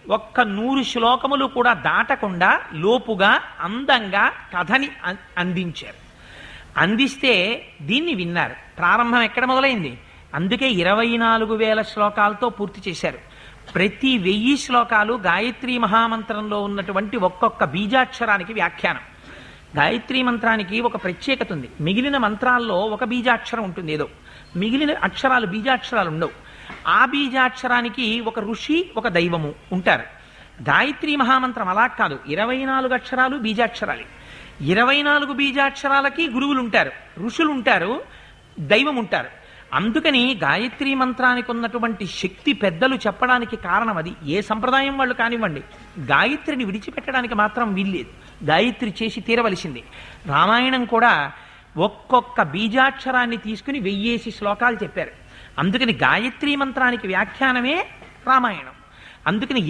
ఒక్క 100 శ్లోకములు కూడా దాటకుండా లోపుగా అందంగా కథని అందించారు. అందిస్తే దీన్ని విన్నారు. ప్రారంభం ఎక్కడ మొదలైంది? అందుకే 24,000 శ్లోకాలతో పూర్తి చేశారు. ప్రతి 1000 శ్లోకాలు గాయత్రీ మహామంత్రంలో ఉన్నటువంటి ఒక్కొక్క బీజాక్షరానికి వ్యాఖ్యానం. గాయత్రీ మంత్రానికి ఒక ప్రత్యేకత ఉంది. మిగిలిన మంత్రాల్లో ఒక బీజాక్షరం ఉంటుంది, ఏదో మిగిలిన అక్షరాలు బీజాక్షరాలు ఉండవు. ఆ బీజాక్షరానికి ఒక ఋషి, ఒక దైవము ఉంటారు. గాయత్రీ మహామంత్రం అలా కాదు, 24 అక్షరాలు బీజాక్షరాలు. 24 బీజాక్షరాలకి గురువులు ఉంటారు, ఋషులు ఉంటారు, దైవం ఉంటారు. అందుకని గాయత్రీ మంత్రానికి ఉన్నటువంటి శక్తి పెద్దలు చెప్పడానికి కారణం అది. ఏ సంప్రదాయం వాళ్ళు కానివ్వండి, గాయత్రిని విడిచిపెట్టడానికి మాత్రం వీల్లేదు. గాయత్రి చేసి తీరవలసింది. రామాయణం కూడా ఒక్కొక్క బీజాక్షరాన్ని తీసుకుని 1000 శ్లోకాలు చెప్పారు. అందుకని గాయత్రీ మంత్రానికి వ్యాఖ్యానమే రామాయణం. అందుకని